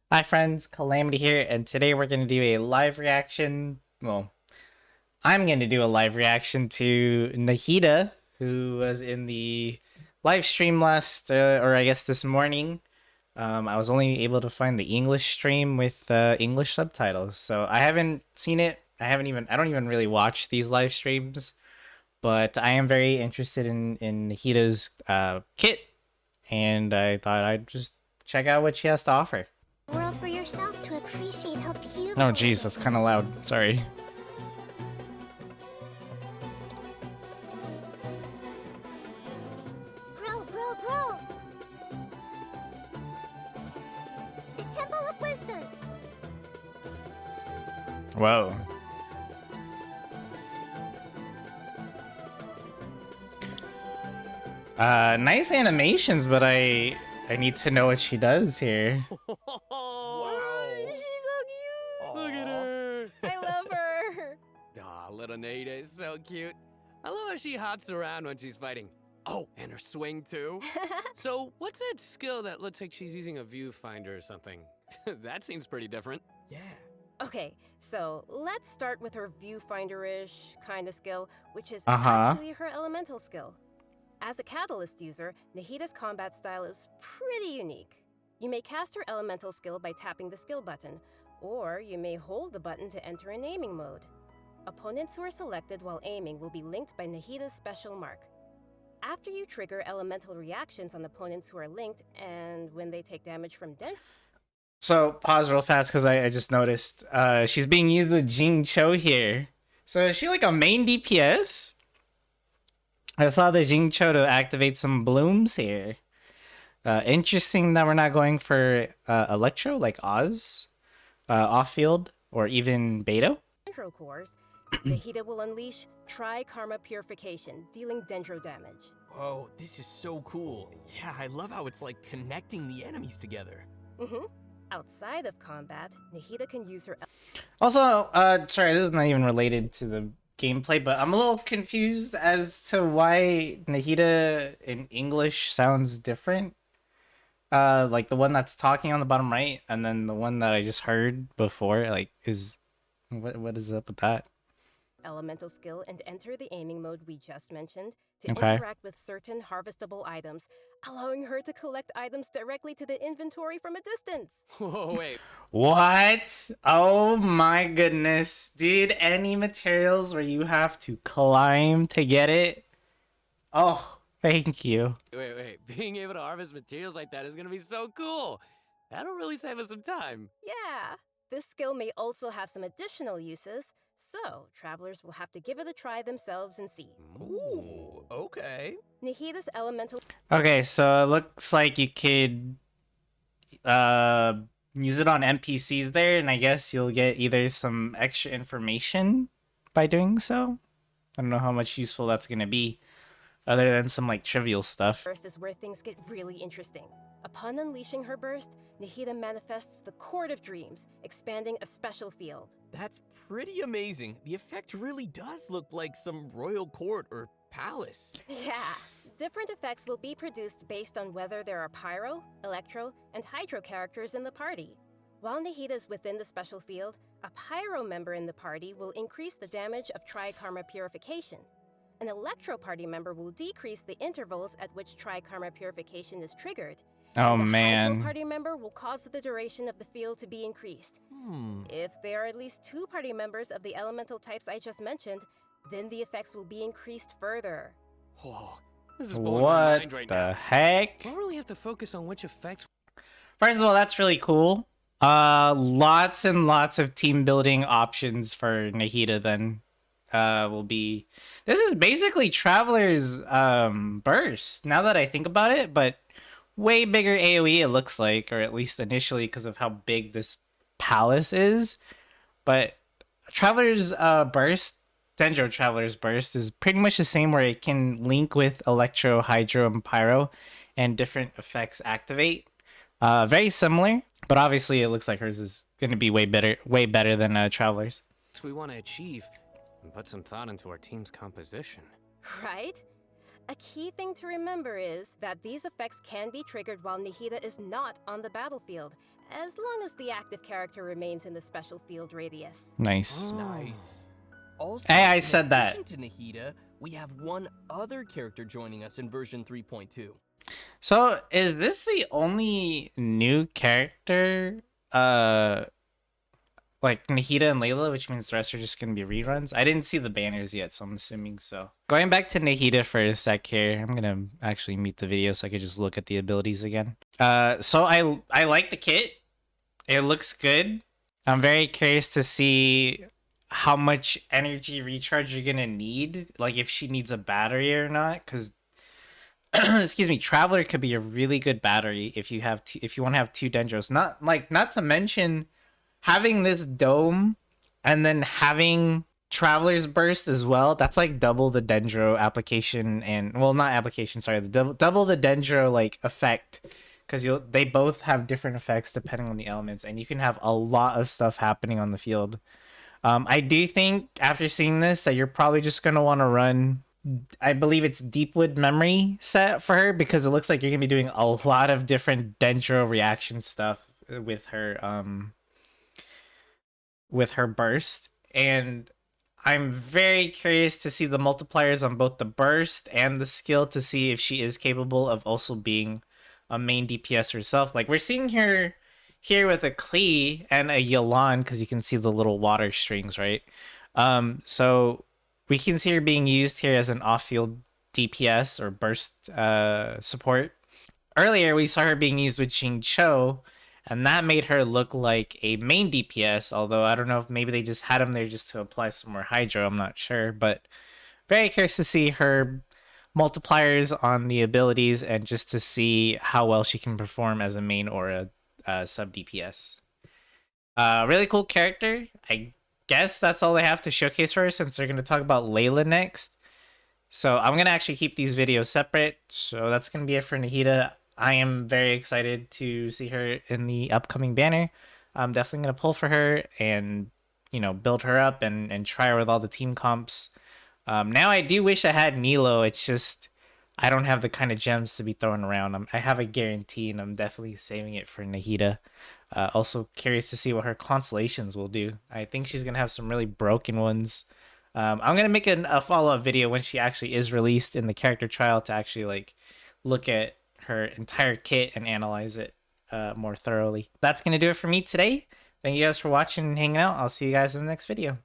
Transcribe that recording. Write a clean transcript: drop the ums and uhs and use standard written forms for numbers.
Hi friends, Calamity here, and today we're going to do a live reaction. Well, I'm going to do a live reaction to Nahida, who was in the live stream last, or I guess this morning. I was only able to find the English stream with English subtitles, so I haven't seen it. I don't even really watch these live streams, but I am very interested in Nahida's kit, and I thought I'd just check out what she has to offer. World for yourself to appreciate how beautiful Oh, it geez, that's is. kind of loud. Sorry. Bro. The Temple of Wisdom. Whoa. Nice animations, but I need to know what she does here. Wow. She's so cute. Look at her. I love her. Aw, little Nahida is so cute. I love how she hops around when she's fighting. Oh, and her swing too. So, what's that skill that looks like she's using a viewfinder or something? That seems pretty different. Yeah. Okay, so let's start with her viewfinder-ish kind of skill, which is Uh-huh. actually her elemental skill. As a catalyst user, Nahida's combat style is pretty unique. You may cast her elemental skill by tapping the skill button, or you may hold the button to enter in aiming mode. Opponents who are selected while aiming will be linked by Nahida's special mark. After you trigger elemental reactions on opponents who are linked, and when they take damage from So pause real fast because I just noticed she's being used with Jing Cho here. So is she like a main DPS? I saw the Jing Cho to activate some blooms here. Interesting that we're not going for Electro like Oz, off field, or even Beto. Dendro cores, Nahida will unleash Tri-Karma Purification, dealing Dendro damage. Whoa, this is so cool. Yeah, I love how it's like connecting the enemies together. Outside of combat, Nahida can use her Also, sorry, this is not even related to the gameplay, but I'm a little confused as to why Nahida in English sounds different. Like the one that's talking on the bottom right, and then the one that I just heard before, like, is what is up with that? elemental skill and enter the aiming mode we just mentioned to Okay. interact with certain harvestable items, allowing her to collect items directly to the inventory from a distance. Whoa, wait. What? Oh my goodness. Did any materials where you have to climb to get it? Oh, thank you. Wait. Being able to harvest materials like that is gonna be so cool. That'll really save us some time. Yeah, this skill may also have some additional uses, so travelers will have to give it a try themselves and see. Ooh, okay. Nahida's elemental Okay, so it looks like you could use it on NPCs there, and I guess you'll get either some extra information by doing so. I don't know how much useful that's gonna be, other than some like trivial stuff. burst is where things get really interesting. Upon unleashing her burst, Nahida manifests the Court of Dreams, expanding a special field. That's pretty amazing. The effect really does look like some royal court or palace. Yeah, different effects will be produced based on whether there are Pyro, Electro, and Hydro characters in the party. While Nahida is within the special field, a Pyro member in the party will increase the damage of Tri-Karma Purification. An Electro party member will decrease the intervals at which Tri-Karma Purification is triggered. Oh and a Hydro man. party member will cause the duration of the field to be increased. If there are at least 2 party members of the elemental types I just mentioned, then the effects will be increased further. Whoa, this is blowing my What mind right the now. heck? We'll really have to focus on which effects. First of all, that's really cool. Lots and lots of team building options for Nahida then. Will be. This is basically Traveler's burst. Now that I think about it, but way bigger AOE it looks like, or at least initially because of how big this palace is. But Traveler's burst, Dendro Traveler's burst is pretty much the same, where it can link with Electro, Hydro, and Pyro, and different effects activate. Very similar, but obviously it looks like hers is going to be way better than Traveler's. we want to achieve and put some thought into our team's composition. Right? A key thing to remember is that these effects can be triggered while Nahida is not on the battlefield, as long as the active character remains in the special field radius. Nice. Nice. Also, Hey, I in said that. addition to Nahida, we have one other character joining us in version 3.2. So is this the only new character? Like Nahida and Layla, which means the rest are just gonna be reruns. I didn't see the banners yet, so I'm assuming so. Going back to Nahida for a sec here, I'm gonna actually mute the video so I could just look at the abilities again. So I like the kit. It looks good. I'm very curious to see how much energy recharge you're gonna need, like if she needs a battery or not, because excuse me, Traveler could be a really good battery if you have if you want to have two Dendros. Not to mention having this dome and then having Traveler's Burst as well. That's like double the Dendro application and well, not application, sorry, the double the Dendro like effect, because they both have different effects depending on the elements, and you can have a lot of stuff happening on the field. I do think after seeing this that you're probably just gonna want to run, I believe it's Deepwood Memory set for her, because it looks like you're gonna be doing a lot of different Dendro reaction stuff with her burst, and I'm very curious to see the multipliers on both the burst and the skill to see if she is capable of also being a main DPS herself. Like we're seeing her here with a Klee and a Yelan, because you can see the little water strings, right? So we can see her being used here as an off-field DPS or burst support. Earlier, we saw her being used with Jing Cho, and that made her look like a main DPS, although I don't know if maybe they just had him there just to apply some more Hydro, I'm not sure. But very curious to see her multipliers on the abilities and just to see how well she can perform as a main or a sub DPS. Really cool character. I guess that's all they have to showcase for her, since they're going to talk about Layla next. So I'm going to actually keep these videos separate. So that's going to be it for Nahida. I am very excited to see her in the upcoming banner. I'm definitely going to pull for her and, you know, build her up and try her with all the team comps. Now I do wish I had Nilo. It's just I don't have the kind of gems to be throwing around. I have a guarantee, and I'm definitely saving it for Nahida. Also curious to see what her constellations will do. I think she's going to have some really broken ones. I'm going to make a follow-up video when she actually is released in the character trial to actually like look at her entire kit and analyze it more thoroughly. That's going to do it for me today. Thank you guys for watching and hanging out. I'll see you guys in the next video.